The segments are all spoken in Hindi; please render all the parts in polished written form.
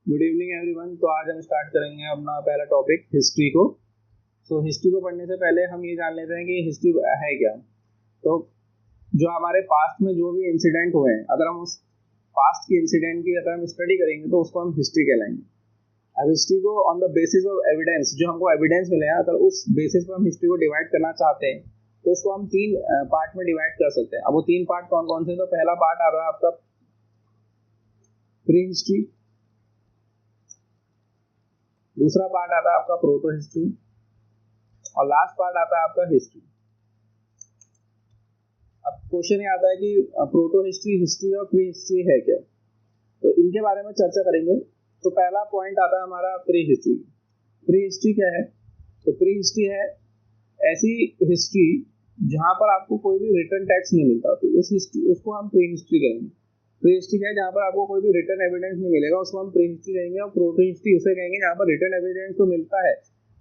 Good evening everyone. तो आज हम स्टार्ट करेंगे अपना पहला टॉपिक हिस्ट्री को। हिस्ट्री को पढ़ने से पहले हम ये जान लेते हैं कि हिस्ट्री है क्या। तो जो हमारे पास्ट में जो भी इंसिडेंट हुए हैं, अगर हम उस पास्ट की इंसिडेंट की अगर हम स्टडी करेंगे तो उसको हम हिस्ट्री कहलाएंगे। अब हिस्ट्री को on the basis of evidence, जो हमको एविडेंस मिले हैं, अगर उस बेसिस पर हम हिस्ट्री को डिवाइड करना चाहते हैं तो उसको हम तीन पार्ट में डिवाइड कर सकते हैं। अब वो तीन पार्ट कौन कौन से? तो पहला पार्ट आ रहा है आपका प्री हिस्ट्री, दूसरा पार्ट आता है आपका प्रोटो हिस्ट्री और लास्ट पार्ट आता है आपका हिस्ट्री। अब क्वेश्चन ये आता है कि प्रोटो हिस्ट्री, हिस्ट्री और प्री हिस्ट्री है क्या, तो इनके बारे में चर्चा करेंगे। तो पहला पॉइंट आता है हमारा प्री हिस्ट्री। प्री हिस्ट्री क्या है? तो प्री हिस्ट्री है ऐसी हिस्ट्री जहां पर आपको कोई भी रिटन टेक्स्ट नहीं मिलता, तो उस हिस्ट्री उसको हम प्री हिस्ट्री कहेंगे। प्री हिस्ट्री क्या है? जहां पर आपको कोई भी रिटन एविडेंस नहीं मिलेगा, उसको हम प्री हिस्ट्री कहेंगे। और प्रोटो हिस्ट्री उसे कहेंगे जहां पर रिटन एविडेंस तो मिलता है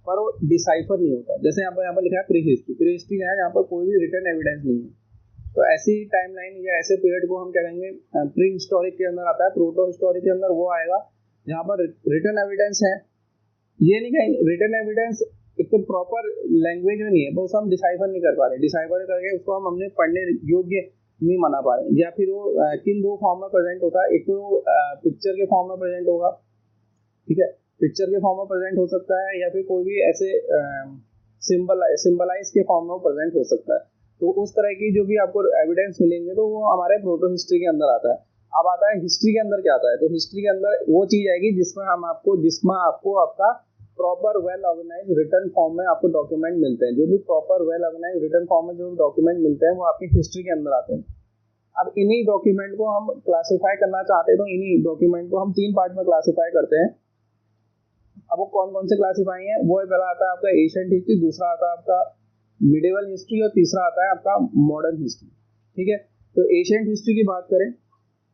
पर वो डिसाइफर नहीं होता। जैसे यहाँ पर लिखा है प्री हिस्ट्री। प्री हिस्ट्री क्या है? जहाँ पर कोई भी रिटन एविडेंस नहीं है। तो ऐसी टाइमलाइन या ऐसे पीरियड को हम क्या कहेंगे? प्री हिस्टोरिक के अंदर आता है। प्रोटो हिस्टोरिक के अंदर वो आएगा जहाँ पर रिटन एविडेंस है। ये नहीं कहेंगे रिटन एविडेंस एक तो प्रॉपर लैंग्वेज में नहीं है, बस हम डिसाइफर नहीं कर पा रहे। डिसाइफर करके उसको हम हमने पढ़ने योग्य नहीं माना पा रहे। या फिर वो किन दो फॉर्म में प्रेजेंट होता है? एक तो पिक्चर के फॉर्म में प्रेजेंट होगा, ठीक है, पिक्चर के फॉर्म में प्रेजेंट हो सकता है, या फिर कोई भी ऐसे सिंबलाइज के फॉर्म में प्रेजेंट हो सकता है। तो उस तरह की जो भी आपको एविडेंस मिलेंगे तो वो हमारे प्रोटो हिस्ट्री के अंदर आता है। अब आता है हिस्ट्री के अंदर क्या आता है? तो हिस्ट्री के अंदर वो चीज आएगी जिसमें आपको आपका proper well organise return form में आपको डॉक्यूमेंट मिलते हैं। जो भी proper well organise return form में जो डॉक्यूमेंट मिलते हैं वो आपकी हिस्ट्री के अंदर आते हैं। अब इन्हीं डॉक्यूमेंट को हम क्लासिफाई करना चाहते हैं, तो इन्हीं डॉक्यूमेंट को हम तीन पार्ट में क्लासिफाई करते हैं। अब वो कौन कौन से क्लासिफाई हैं? वो पहला आता है आपका एशियंट हिस्ट्री, दूसरा आता है आपका मिडिवल हिस्ट्री और तीसरा आता है आपका मॉडर्न हिस्ट्री। ठीक है, तो एशियंट हिस्ट्री की बात करें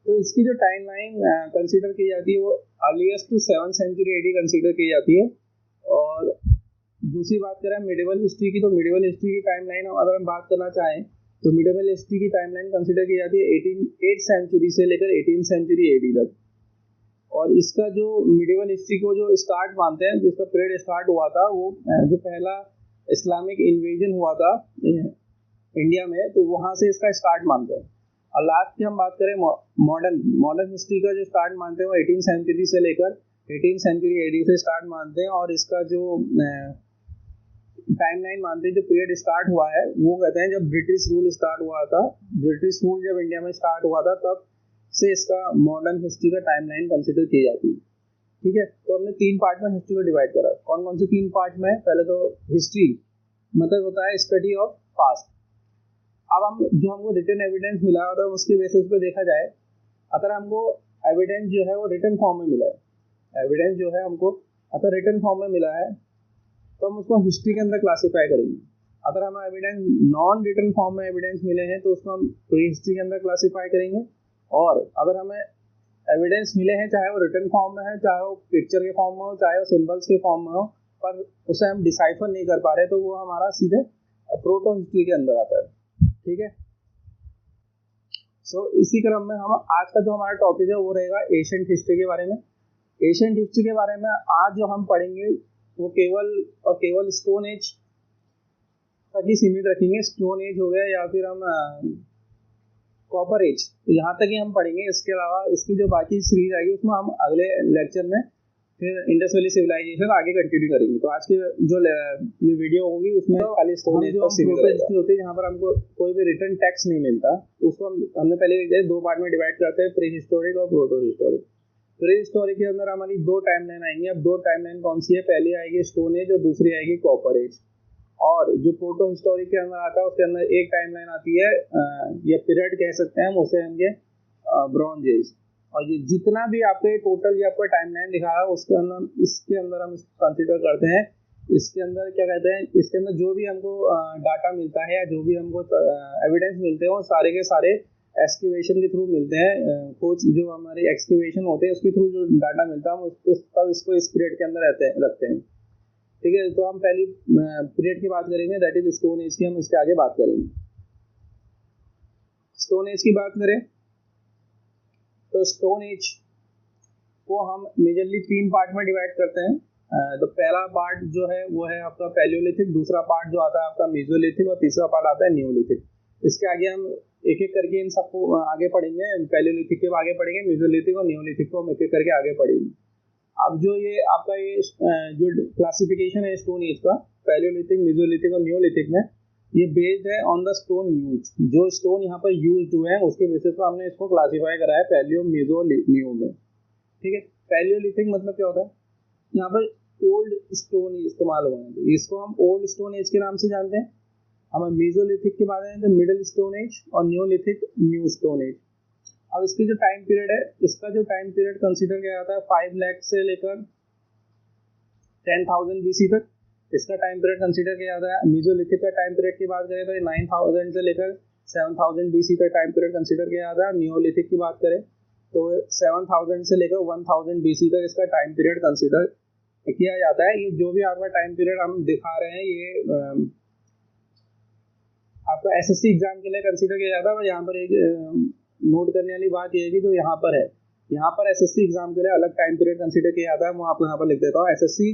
तो इसकी जो टाइम लाइन कंसिडर की जाती है वो earliest to 7th century AD consider की जाती है। और दूसरी बात करें मिडिवल हिस्ट्री की, तो मिडिवल हिस्ट्री की टाइम लाइन अगर हम बात करना चाहें तो मिडिवल हिस्ट्री की टाइम लाइन कंसिडर की जाती है 8th सेंचुरी से लेकर 18th सेंचुरी एडी तक। और इसका जो मिडिवल हिस्ट्री को जो स्टार्ट मानते हैं, जिसका पीरियड स्टार्ट हुआ था, वो जो पहला इस्लामिक इन्वेजन हुआ था इंडिया में, तो वहां से इसका स्टार्ट मानते हैं। और लास्ट की हम बात करें मॉडर्न हिस्ट्री का जो स्टार्ट मानते हैं वो 18th सेंचुरी से लेकर 18th सेंचुरी एडी से स्टार्ट मानते हैं। और इसका जो टाइमलाइन मानते हैं, जो पीरियड स्टार्ट हुआ है, वो कहते हैं जब ब्रिटिश रूल स्टार्ट हुआ था। ब्रिटिश रूल जब इंडिया में स्टार्ट हुआ था तब से इसका मॉडर्न हिस्ट्री का टाइमलाइन कंसिडर की जाती है। ठीक है, तो हमने तीन पार्ट में हिस्ट्री को डिवाइड करा। कौन कौन से तीन पार्ट में? पहले तो हिस्ट्री मतलब होता है स्टडी ऑफ पास्ट। अब हमको रिटन एविडेंस मिला होता है, उसके बेसिस पे देखा जाए, अगर हमको एविडेंस जो है वो रिटन फॉर्म में मिला है, एविडेंस जो है हमको अगर रिटन फॉर्म में मिला है तो हम उसको हिस्ट्री के अंदर क्लासिफाई करेंगे। अगर हमें एविडेंस नॉन रिटन फॉर्म में एविडेंस मिले हैं तो उसको हम प्री हिस्ट्री के अंदर क्लासिफाई करेंगे। और अगर हमें एविडेंस मिले हैं, चाहे वो रिटन फॉर्म में है, चाहे वो पिक्चर के फॉर्म में हो, चाहे वो सिंबल्स के फॉर्म में हो, पर उसे हम डिसाइफर नहीं कर पा रहे, तो वो हमारा सीधे प्रोटो हिस्ट्री के अंदर आता है। ठीक है, इसी क्रम में हम आज का जो हमारा टॉपिक है वो रहेगा एशियंट हिस्ट्री के बारे में। एशियंट हिस्ट्री के बारे में आज जो हम पढ़ेंगे वो केवल स्टोन एज तक ही सीमित रखेंगे। स्टोन एज हो गया या फिर हम कॉपर एज, तो यहाँ तक ही हम पढ़ेंगे। इसके अलावा इसकी जो बाकी सीरीज आएगी उसमें हम अगले लेक्चर में फिर इंडस वैली सिविलाइजेशन आगे कंटिन्यू करेंगे। तो आज की जो ये वीडियो होगी उसमें खाली स्टोन एज तक सीमित होती है, जहाँ पर हमको कोई भी रिटन टेक्स्ट नहीं मिलता। उसको हमने पहले दो पार्ट में डिवाइड करते हैं, प्री हिस्टोरिक और प्रोटो हिस्टोरिक। प्री हिस्टोरिक के अंदर हमारी दो टाइमलाइन आएंगी। अब दो टाइमलाइन कौन सी है? पहली आएगी स्टोन एज और दूसरी आएगी कॉपर एज। और जो प्रोटो हिस्टोरिक के अंदर आता है उसके अंदर एक टाइमलाइन आती है, ये पीरियड कह सकते हैं हम उसे, हम ये ब्रॉन्ज एज। और ये जितना भी आपके टोटल ये आपका टाइमलाइन दिखा है उसके अंदर, इसके अंदर हम कंसिडर करते हैं, इसके अंदर क्या कहते हैं, इसके अंदर जो भी हमको डाटा मिलता है या जो भी हमको एविडेंस मिलते हैं वो सारे के सारे एक्सक्यूवेशन के थ्रू मिलते हैं। खोज जो हमारे एक्सक्यूवेशन होते हैं उसके थ्रू जो डाटा मिलता है हम तब इसको इस पीरियड के अंदर रखते हैं। ठीक है, तो हम पहली पीरियड की बात करेंगे, दैट इज स्टोन एज की। हम इसके आगे बात करेंगे। स्टोन एज की बात करें तो स्टोन एज इसको हम मेजरली 3 पार्ट में डिवाइड करते हैं। तो पहला पार्ट जो है वो है आपका पैलियोलिथिक, दूसरा पार्ट जो आता है आपका मेसोलिथिक और तीसरा पार्ट आता है नियोलिथिक। इसके आगे हम एक एक करके इन सबको आगे पढ़ेंगे। पैलियोलिथिक के आगे पढ़ेंगे, मेसोलिथिक और नियोलिथिक को हम एक एक करके आगे पढ़ेंगे। अब जो ये आपका ये जो क्लासिफिकेशन है स्टोन एज का, पैलियोलिथिक, मेसोलिथिक और नियोलिथिक में, ये बेस्ड है ऑन द स्टोन यूज। जो स्टोन यहाँ पर यूज हुए हैं उसके बेसिस पर हमने इसको क्लासीफाई करा है पैलियो, मेसो, नियो में। ठीक है। पैलियोलिथिक मतलब क्या होता है, यहाँ पर ओल्ड स्टोन इस्तेमाल हुए हैं, तो इसको हम ओल्ड स्टोन एज के नाम से जानते हैं। हम मेसोलिथिक के बारे में तो मिडिल स्टोन एज और नियोलिथिक न्यू स्टोन एज। अब इसकी जो टाइम पीरियड है, इसका जो टाइम पीरियड कंसीडर किया जाता है 5 लाख से लेकर 10,000 BC तक इसका टाइम पीरियड कंसीडर किया जाता है। मेसोलिथिक का टाइम पीरियड की बात करें तो 9,000 से लेकर 7,000 BC तक टाइम पीरियड कंसीडर किया जाता है। नियोलिथिक की बात करें तो 7,000 से लेकर 1,000 BC तक इसका टाइम पीरियड कंसीडर किया जाता है। ये जो भी आपका टाइम पीरियड हम दिखा रहे हैं ये आपका एसएससी एग्जाम के लिए कंसीडर किया जाता है। और यहाँ पर एक नोट करने वाली बात यह है कि जो यहाँ पर है, यहाँ पर एसएससी एग्जाम के लिए अलग टाइम पीरियड कंसीडर किया जाता है। मैं आपको यहाँ पर लिख देता हूँ। एसएससी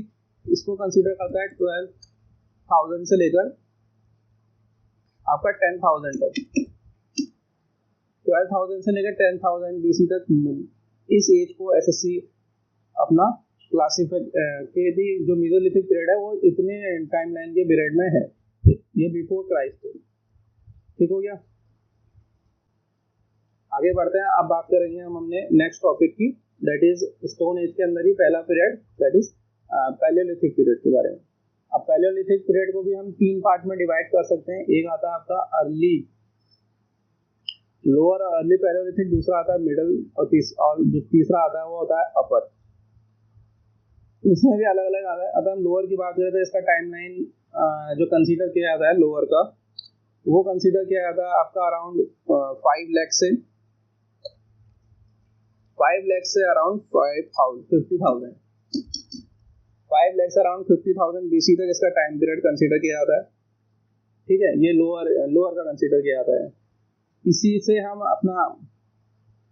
इसको कंसीडर करता है 12,000 से लेकर आपका 10,000 तक, 12,000 से लेकर 10,000 BC तक इस एज को एसएससी अपना क्लासिफाई के दी। जो मेसोलिथिक पीरियड है वो इतने टाइमलाइन के पीरियड में है, ये बिफोर क्राइस्ट। ठीक हो गया। आगे बढ़ते हैं। अब बात करेंगे हम हमने नेक्स्ट टॉपिक की, दैट इज स्टोन एज के अंदर ही पहला period, that is Palaeolithic period के बारे में। अब पैलियोलिथिक पीरियड को भी हम 3 पार्ट में डिवाइड कर सकते हैं। एक आता है आपका अर्ली, लोअर अर्ली पैलियोलिथिक, दूसरा आता है मिडल और जो तीसरा आता है वो होता है अपर। इसमें भी अलग अलग आता है। अगर हम लोअर की बात करें तो इसका टाइमलाइन जो कंसीडर किया जाता है लोअर का, वो कंसीडर किया जाता है आपका अराउंड 5 लाख से अराउंड 50,000 BC तक इसका टाइम पीरियड कंसीडर किया जाता है। ठीक है, ये लोअर का कंसीडर किया जाता है। इसी से हम अपना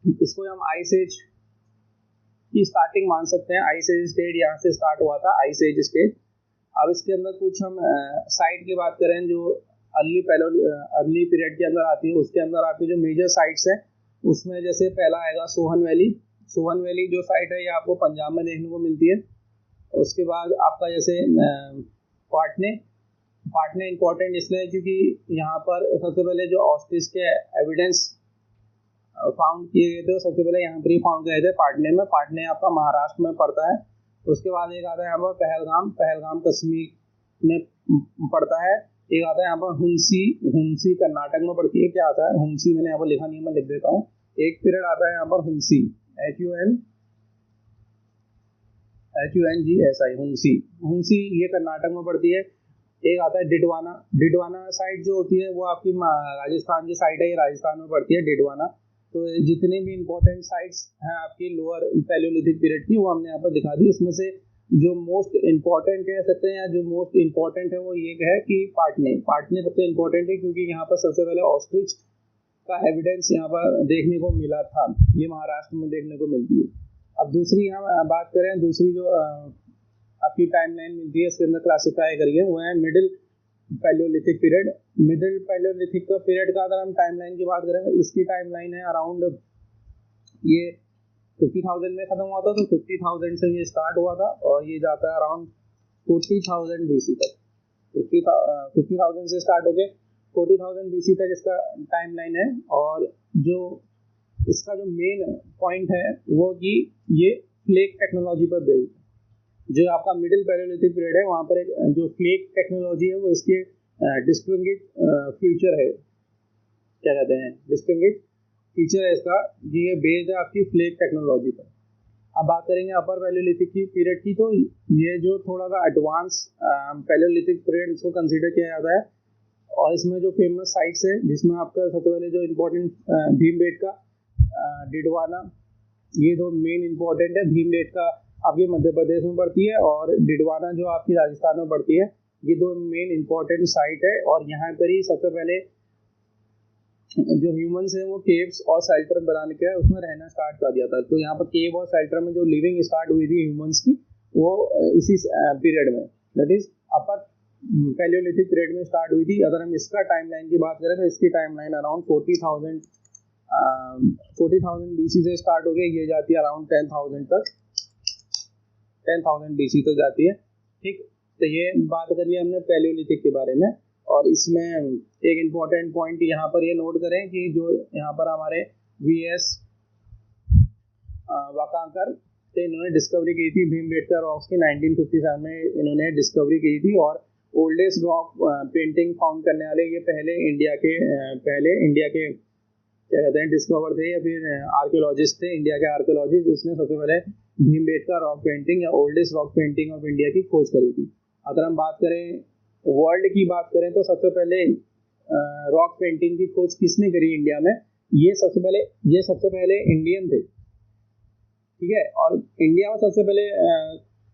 इसको हम आइस एज की स्टार्टिंग मान सकते हैं। आइस एज स्टेज यहाँ से स्टार्ट हुआ था, आइस एज स्टेज। अब इसके अंदर कुछ हम साइट की बात करें जो अर्ली पीरियड के अंदर आती है, उसके अंदर आपकी जो मेजर साइट्स हैं उसमें जैसे पहला आएगा सोहन वैली। सोहन वैली जो साइट है ये आपको पंजाब में देखने को मिलती है। उसके बाद आपका जैसे पाटने इंपॉर्टेंट इसलिए क्योंकि यहाँ पर सबसे पहले जो ऑस्ट्रिच के एविडेंस फाउंड किए गए थे सबसे पहले यहाँ पर ही फाउंड किए थे पाटने में। पाटने आपका महाराष्ट्र में पड़ता है। उसके बाद एक आता है यहाँ पर पहलगाम कश्मीर में पड़ता है। एक आता है यहाँ पर हुंसी कर्नाटक में पड़ती है। क्या आता है हुंसी, मैंने यहाँ पर लिखा नहीं, मैं लिख देता हूँ। एक पीरियड आता है यहाँ पर हुंसी, HUNGSI, हुंसी ये कर्नाटक में पड़ती है। एक आता है डिडवाना साइड जो होती है वो आपकी राजस्थान की साइड है, ये राजस्थान में पड़ती है डिडवाना। तो जितने भी इंपॉर्टेंट साइट्स हैं आपकी लोअर पैलियोलिथिक पीरियड की वो हमने यहाँ पर दिखा दी। इसमें से जो मोस्ट इम्पॉर्टेंट कह सकते हैं या जो मोस्ट इम्पॉर्टेंट है वो ये है कि पाटने सबसे इम्पॉर्टेंट है क्योंकि यहाँ पर सबसे पहले ऑस्ट्रिच का एविडेंस यहाँ पर देखने को मिला था। ये महाराष्ट्र में देखने को मिलती है। अब दूसरी हम बात करें, दूसरी जो आपकी टाइमलाइन मिलती है इसके अंदर क्लासिफाई करिए वो है middle Palaeolithic period. Middle Palaeolithic का पीरियड का अगर हम टाइमलाइन की बात करें, इसकी टाइमलाइन है अराउंड ये 50,000 में खत्म हुआ था। तो 50,000 से ये स्टार्ट हुआ था और ये जाता है अराउंड 40,000 BC तक। 50,000 से स्टार्ट होके 40,000 BC तक इसका टाइमलाइन है। और जो इसका जो मेन पॉइंट है वो कि ये फ्लेक टेक्नोलॉजी पर बेस्ड। जो आपका मिडिल पैलियोलिथिक पीरियड है वहाँ पर एक जो फ्लेक टेक्नोलॉजी है वो इसके डिस्टिंग्विश फीचर है, क्या कहते हैं डिस्टिंग्विश फीचर है इसका, ये बेस्ड है आपकी फ्लेक टेक्नोलॉजी पर। अब बात करेंगे अपर पैलियोलिथिक की पीरियड की, तो ये जो थोड़ा सा एडवांस पैलियोलिथिक पीरियड इसको कंसीडर किया जाता है। और इसमें जो फेमस साइट्स है जिसमें आपका सबसे पहले जो इम्पोर्टेंट भीमबेटका, डिडवाना, ये दो मेन इम्पोर्टेंट है। भीमबेटका आपके मध्य प्रदेश में पड़ती है और डिडवाना जो आपकी राजस्थान में पड़ती है। ये दो मेन इम्पोर्टेंट साइट है और यहाँ पर ही सबसे पहले जो ह्यूमंस है वो केव्स और शेल्टर बना के उसमें रहना स्टार्ट कर दिया था। तो यहाँ पर केव और शेल्टर में जो लिविंग स्टार्ट हुई थी ह्यूमंस की, वो इसी पीरियड में, that is upper Palaeolithic period में स्टार्ट हुई थी। अगर हम इसका टाइमलाइन की बात करें तो इसकी टाइमलाइन अराउंड 40,000 BC से स्टार्ट हो गई, ये जाती है अराउंड 10,000 तक, 10,000 BC तक जाती है। ठीक, तो ये बात कर लिया हमने पैलियोलिथिक के बारे में। और इसमें एक इम्पॉर्टेंट पॉइंट यहाँ पर ये नोट करें कि जो यहाँ पर हमारे VS वाकांकर से इन्होंने डिस्कवरी की थी भीमबेटका रॉक्स की 1957 में इन्होंने डिस्कवरी की थी। और ओल्डेस्ट रॉक पेंटिंग फाउंड करने वाले ये पहले इंडिया के क्या कहते हैं डिस्कवर थे या फिर आर्कियोलॉजिस्ट थे, इंडिया के आर्कियोलॉजिस्ट, जिसने सबसे पहले भीमबेटका रॉक पेंटिंग या oldest rock painting of India की खोज करी थी। अगर हम बात करें वर्ल्ड की बात करें तो सबसे पहले रॉक पेंटिंग की खोज किसने करी इंडिया में? ये सबसे पहले इंडियन थे। ठीक है, और इंडिया में सबसे पहले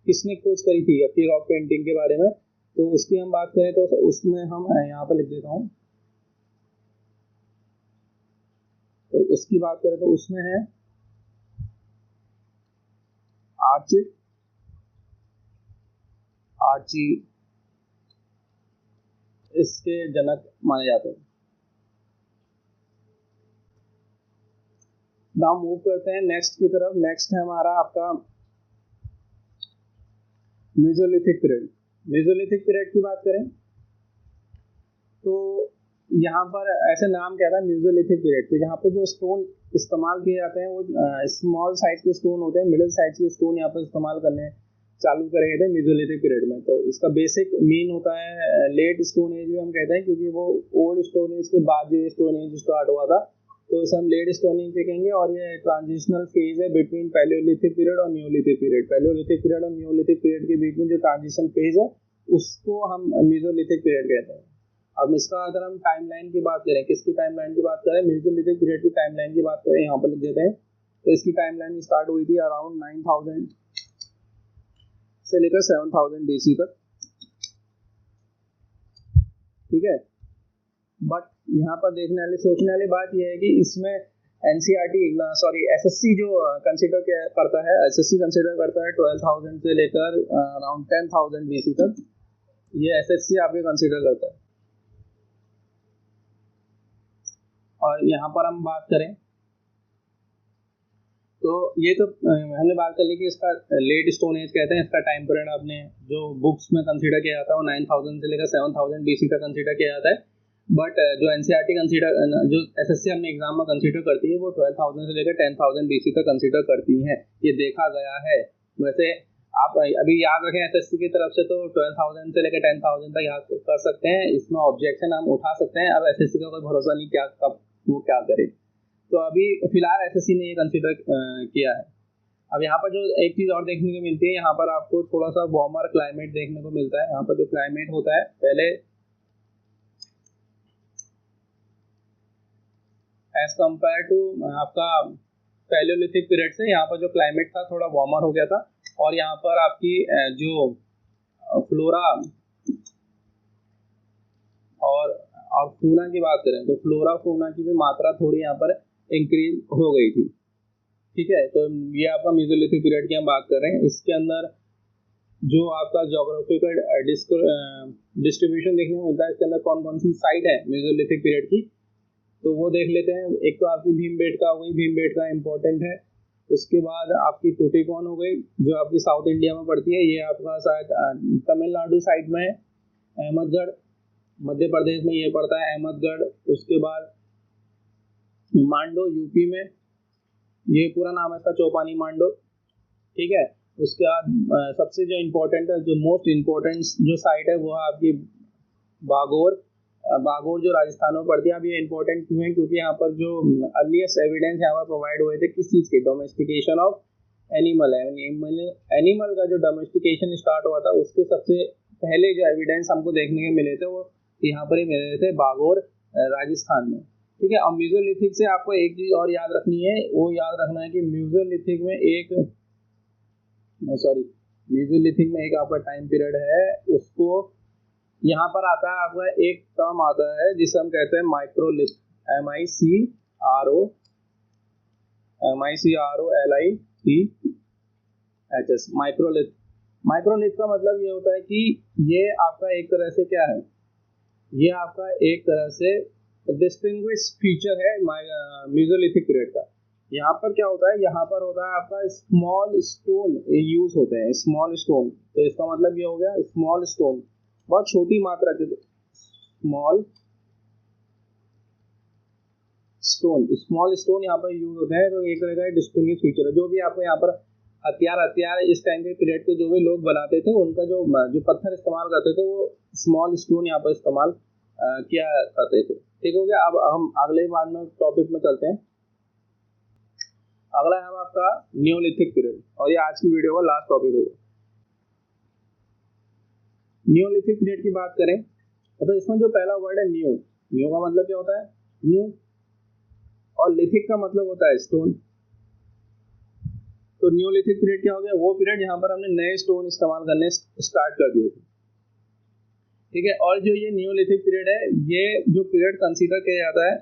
किसने खोज करी थी अपनी रॉक पेंटिंग के बारे में? तो उसकी हम बात करें तो उसमें हम यहाँ पर लिख देता हूँ। तो उसकी बात करें तो उसमें है आर्ची इसके जनक माने जाते हैं। नाउ मूव करते हैं नेक्स्ट की तरफ। नेक्स्ट है हमारा आपका मेसोलिथिक पीरियड। मेसोलिथिक पीरियड की बात करें तो यहाँ पर ऐसे नाम क्या था मेसोलिथिक पीरियड पे, यहाँ पर जो स्टोन इस्तेमाल किए जाते हैं वो स्मॉल साइज के स्टोन होते हैं, मिडिल साइज के स्टोन यहाँ पर इस्तेमाल करने चालू करे गए थे मेसोलिथिक पीरियड में। तो इसका बेसिक मीन होता है लेट स्टोन एज भी हम कहते हैं, क्योंकि वो ओल्ड स्टोन एज के बाद जो स्टोन एज स्टार्ट हुआ था, तो इसे हम लेट स्टोन एज कहेंगे। और ये ट्रांजिशनल फेज है बिटवीन पैलियोलिथिक पीरियड और न्यूलिथिक पीरियड। पैलियोलिथिक पीरियड और न्यूलिथिक पीरियड के बीच में जो ट्रांजिशन फेज है उसको हम मेसोलिथिक पीरियड कहते हैं। अब इसका अगर हम टाइमलाइन की बात करें, किसकी टाइमलाइन की बात करें, मेसोलिथिक पीरियड की टाइमलाइन की बात करें, यहाँ पर लिख देते हैं। तो इसकी टाइमलाइन स्टार्ट हुई थी अराउंड 9,000 से लेकर 7,000 BC तक। ठीक है, बट यहाँ पर देखने वाली सोचने वाली बात यह है कि इसमें SSC जो कंसीडर करता है, SSC कंसीडर करता है 12,000 से लेकर अराउंड 10,000 BC तक। ये SSC आपके कंसीडर करता है। और यहाँ पर हम बात करें तो ये तो हमने बात कर ली कि इसका लेट स्टोन एज कहते हैं। इसका टाइम पीरियड आपने जो बुक्स में कंसीडर किया जाता है वो 9,000 से लेकर 7,000 BC तक कंसीडर किया जाता है। बट जो NCERT जो SSC हमने एग्जाम में कंसीडर करती है वो 12,000 से लेकर 10,000 BC तक कंसीडर करती हैं, ये देखा गया है। वैसे आप अभी याद रखें SSC की तरफ से तो 12,000 से लेकर 10,000 तक याद कर सकते हैं, इसमें ऑब्जेक्शन हम उठा सकते हैं। अब SSC का कोई भरोसा नहीं क्या कब वो क्या करे, तो अभी फिलहाल SSC ने ये कंसीडर किया है। अब यहाँ पर जो एक चीज़ और देखने को मिलती है, यहाँ पर आपको थोड़ा सा वार्मर क्लाइमेट देखने को मिलता है। यहाँ पर जो क्लाइमेट होता है पहले एज कंपेयर टू आपका पैलियोलिथिक पीरियड से यहाँ पर जो क्लाइमेट था थोड़ा वार्मर हो गया था। और यहाँ पर आपकी जो फ्लोरा और फूना की बात करें तो फ्लोरा फूना की भी मात्रा थोड़ी यहाँ पर इंक्रीज हो गई थी। ठीक है, तो ये आपका मेसोलिथिक पीरियड की हम बात कर रहे हैं। इसके अंदर जो आपका ज्योग्राफिकल डिस्ट्रीब्यूशन देखने को मिलता है, इसके अंदर कौन कौन सी साइट है मेसोलिथिक पीरियड की, तो वो देख लेते हैं। एक तो आपकी भीमबेटका हो गई, भीमबेटका इंपॉर्टेंट है। उसके बाद आपकी टूटिकोन हो गई जो आपकी साउथ इंडिया में पड़ती है, ये आपका शायद तमिलनाडु साइड में है। अहमदगढ़ मध्य प्रदेश में ये पड़ता है, अहमदगढ़। उसके बाद मांडो यूपी में, ये पूरा नाम है इसका चौपानी मांडो। ठीक है, उसके बाद सबसे जो इम्पोर्टेंट है, जो मोस्ट इम्पोर्टेंट जो साइट है वो है आपकी बागोर जो राजस्थान में पड़ती है। अब ये इंपॉर्टेंट क्यों है, क्योंकि यहाँ पर जो अर्लीस्ट एविडेंस यहाँ पर प्रोवाइड हुए थे किस चीज़ के, डोमेस्टिकेशन ऑफ एनिमल है। एनिमल का जो डोमेस्टिकेशन स्टार्ट हुआ था उसके सबसे पहले जो एविडेंस हमको देखने को मिले थे वो यहाँ पर ही मिले थे बागोर राजस्थान में। ठीक है, अब मेसोलिथिक से आपको एक चीज़ और याद रखनी है, वो याद रखना है कि मेसोलिथिक में एक आपका टाइम पीरियड है, उसको यहाँ पर आता है आपका एक टर्म आता है जिसे हम कहते हैं माइक्रोलिथ। MICROLITH, microlith. माइक्रोलिथ का मतलब ये होता है कि ये आपका एक तरह से क्या है, ये आपका एक तरह से डिस्टिंग्विश फीचर है मेसोलिथिक पीरियड का। यहाँ पर क्या होता है, यहाँ पर होता है आपका स्मॉल स्टोन यूज होते हैं, स्मॉल स्टोन। तो इसका मतलब ये हो गया स्मॉल स्टोन, बहुत छोटी मात्रा के स्मॉल स्टोन यहाँ पर यूज होते हैं। तो एक तरह का डिस्टिंग्विश फीचर है। जो भी आपको यहाँ पर हथियार इस टाइम के पीरियड के जो भी लोग बनाते थे, उनका जो पत्थर इस्तेमाल करते थे वो स्मॉल स्टोन यहाँ पर इस्तेमाल किया करते थे। ठीक हो गया। अब हम अगले बाद में टॉपिक में चलते हैं। अगला है आपका नियोलिथिक पीरियड, और ये आज की वीडियो का लास्ट टॉपिक होगा। नियोलिथिक पीरियड की बात करें तो इसमें जो पहला वर्ड है न्यू, न्यू का मतलब क्या होता है, न्यू, और लिथिक का मतलब होता है स्टोन। तो नियोलिथिक पीरियड क्या हो गया, वो पीरियड जहां पर हमने नए स्टोन इस्तेमाल करने स्टार्ट कर दिए थे। ठीक है। और जो ये नियोलिथिक पीरियड है, ये जो पीरियड कंसीडर किया जाता है,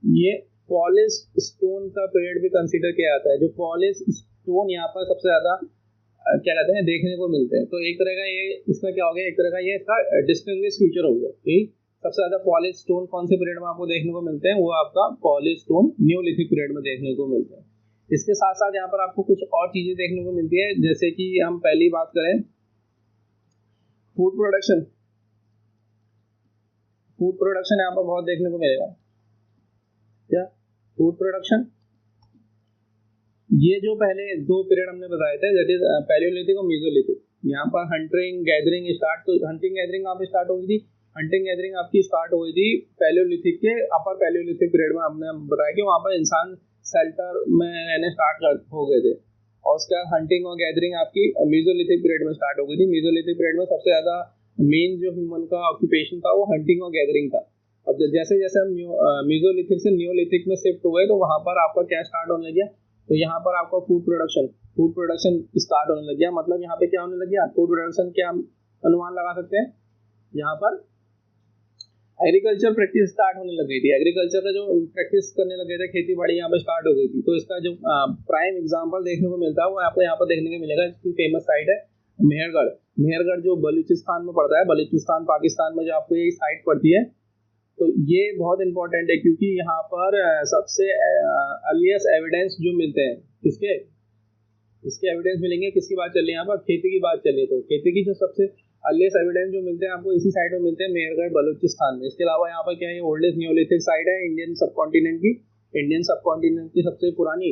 ये पॉलिश स्टोन का पीरियड भी कंसीडर किया जाता है। जो पॉलिश स्टोन यहाँ पर सबसे ज्यादा क्या कहते हैं देखने को मिलते हैं। तो एक तरह का ये इसका क्या हो गया, एक तरह का ये इसका डिस्टिंग्विश फीचर हो गया कि सबसे ज्यादा पॉलिश स्टोन कौन से पीरियड में आपको देखने को मिलते हैं, वो आपका पॉलिश स्टोन नियोलिथिक पीरियड में देखने को मिलते हैं। इसके साथ साथ यहाँ पर आपको कुछ और चीजें देखने को मिलती है, जैसे कि हम पहली बात करें फूड प्रोडक्शन। फूड प्रोडक्शन यहाँ पर बहुत देखने को मिलेगा। क्या फूड प्रोडक्शन, ये जो पहले दो पीरियड हमने बताए थे, दैट इज पैलियोलिथिक और मेसोलिथिक। यहाँ पर हंटिंग गैदरिंग स्टार्ट, तो हंटिंग गैदरिंग आप स्टार्ट हो गई थी, हंटिंग गैदरिंग आपकी स्टार्ट हो गई थी पैलियोलिथिक के अपर पैलियोलिथिक पीरियड में। हमने बताया कि वहाँ पर इंसान शेल्टर में रहने स्टार्ट हो गए थे, और उसके बाद हंटिंग और गैदरिंग आपकी मेसोलिथिक पीरियड में स्टार्ट हो गई थी। मेसोलिथिक पीरियड में सबसे ज्यादा मेन जो ह्यूमन का ऑक्यूपेशन था वो हंटिंग और गैदरिंग था। अब जैसे जैसे हम मेसोलिथिक से नियोलिथिक में शिफ्ट हुए, तो वहां पर आपका क्या स्टार्ट होने लग गया, तो यहाँ पर आपका फूड प्रोडक्शन स्टार्ट होने लग गया। मतलब यहाँ पे क्या होने लग गया, फूड प्रोडक्शन क्या हम अनुमान लगा सकते हैं, यहाँ पर एग्रीकल्चर प्रैक्टिस स्टार्ट होने लग गई थी। एग्रीकल्चर का जो प्रैक्टिस करने लगे थे, खेती बाड़ी यहाँ पर स्टार्ट हो गई थी। तो इसका जो प्राइम एग्जांपल देखने को मिलता है वो आपको यहाँ पर देखने को मिलेगा। इसकी फेमस साइट है मेहरगढ़। मेहरगढ़ जो बलूचिस्तान में पड़ता है, बलूचिस्तान पाकिस्तान में जो आपको ये साइट पड़ती है, तो ये बहुत इंपॉर्टेंट है, क्योंकि यहाँ पर सबसे अर्लीस्ट एविडेंस जो मिलते हैं किसके, इसके एविडेंस मिलेंगे, किसकी बात चल रही है यहाँ पर, खेती की बात चल रही है। तो खेती की जो सबसे अर्लीस्ट एविडेंस जो मिलते हैं आपको इसी साइड में मिलते हैं, मेहरगढ़ बलूचिस्तान में। इसके अलावा यहाँ पर क्या है, ओल्डेस्ट नियोलिथिक साइट है इंडियन सब कॉन्टिनेंट की सबसे पुरानी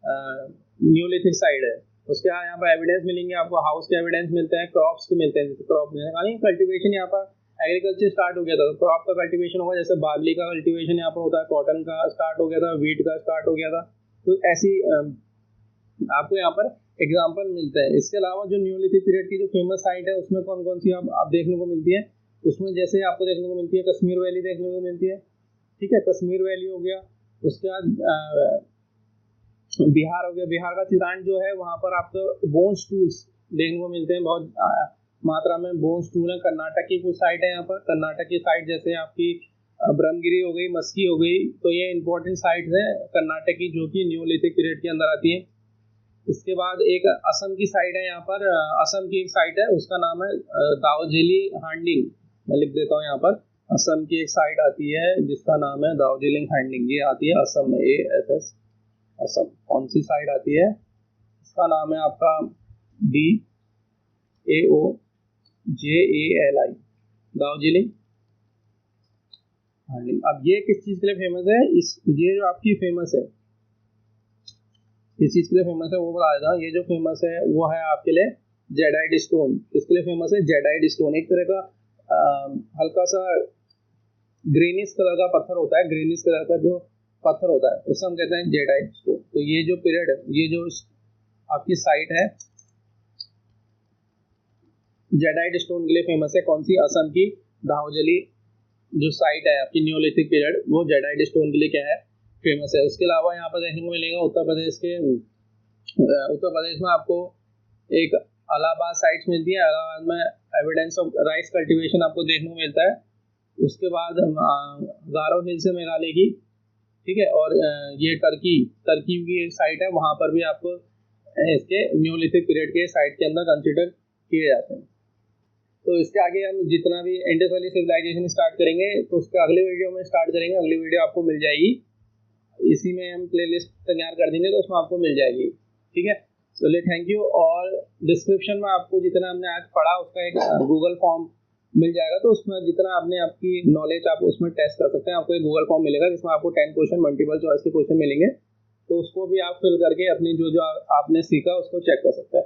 नियोलिथिक साइट है। उसके बाद यहाँ पर एविडेंस मिलेंगे आपको, हाउस के एविडेंस मिलते हैं, क्रॉप्स के मिलते हैं, क्रॉप में कल्टिवेशन यहाँ पर एग्रीकल्चर स्टार्ट हो गया था, तो क्रॉप का कल्टीवेशन होगा। जैसे बार्ली का कल्टीवेशन यहाँ पर होता है, कॉटन का स्टार्ट हो गया था, वीट का स्टार्ट हो गया था। तो ऐसी आपको यहाँ पर एग्जांपल मिलता है। इसके अलावा जो नियोलिथिक पीरियड की जो फेमस साइट है, उसमें कौन कौन सी आप देखने को मिलती है, उसमें जैसे आपको देखने को मिलती है कश्मीर वैली देखने को मिलती है। ठीक है, कश्मीर वैली हो गया। उसके बाद बिहार हो गया, बिहार का चिरांड जो है, वहाँ पर आपको बोन्स टूल्स देखने को मिलते हैं, बहुत मात्रा में बोन्स टूल है। कर्नाटक की कुछ साइट है यहाँ पर, कर्नाटक की साइट जैसे आपकी ब्रह्मगिरी हो गई, मस्की हो गई, तो ये इंपॉर्टेंट साइट्स है कर्नाटक की, जो कि नियोलिथिक पीरियड के अंदर आती है। इसके बाद एक असम की साइट है यहाँ पर, असम की एक साइट है, उसका नाम है दावजेली हांडिंग। मैं लिख देता हूँ यहाँ पर, असम की एक साइट आती है जिसका नाम है दावजेलिंग हांडिंग, ये आती है असम में, ASS असम। कौन सी साइट आती है, इसका नाम है आपका DAOJALI, दावजेलिंग हांडिंग। अब ये किस चीज के लिए फेमस है, ये जो आपकी फेमस है, किस चीज के लिए फेमस है वो बता देता हूँ। ये जो फेमस है वो है आपके लिए जेडाइट स्टोन। किसके लिए फेमस है, जेडाइट स्टोन। एक तरह का हल्का सा ग्रीनिश कलर का पत्थर होता है, ग्रीनिश कलर का जो पत्थर होता है उसे हम कहते हैं जेडाइट स्टोन। तो ये जो पीरियड है, ये जो आपकी साइट है जेडाइट स्टोन के लिए फेमस है। कौन सी, असम की दावजली जो साइट है आपकी नियोलिथिक पीरियड, वो जेडाइट स्टोन के लिए क्या है, फेमस है। उसके अलावा यहाँ पर देखने को मिलेगा उत्तर प्रदेश में आपको एक इलाहाबाद साइट्स मिलती है। इलाहाबाद में एविडेंस ऑफ राइस कल्टीवेशन आपको देखने को मिलता है। उसके बाद गारो हिल्स है मेघालय की, ठीक है। और ये टर्की टर्की की साइट है, वहाँ पर भी आपको इसके न्यूलिथिक पीरियड के साइट के अंदर कंसिडर किए जाते हैं। तो इसके आगे हम जितना भी इंडस वैली सिविलाइजेशन स्टार्ट करेंगे तो उसके अगले वीडियो में स्टार्ट करेंगे, अगली वीडियो आपको मिल जाएगी, इसी में हम प्लेलिस्ट तैयार कर देंगे तो उसमें आपको मिल जाएगी। ठीक है, चलिए थैंक यू। और डिस्क्रिप्शन में आपको जितना हमने आज पढ़ा उसका एक गूगल फॉर्म मिल जाएगा, तो उसमें जितना आपने आपकी नॉलेज आप उसमें टेस्ट कर सकते हैं। आपको एक गूगल फॉर्म मिलेगा जिसमें आपको 10 क्वेश्चन मल्टीपल चॉइस के क्वेश्चन मिलेंगे, तो उसको भी आप फिल करके अपनी जो जो आपने सीखा उसको चेक कर सकते हैं।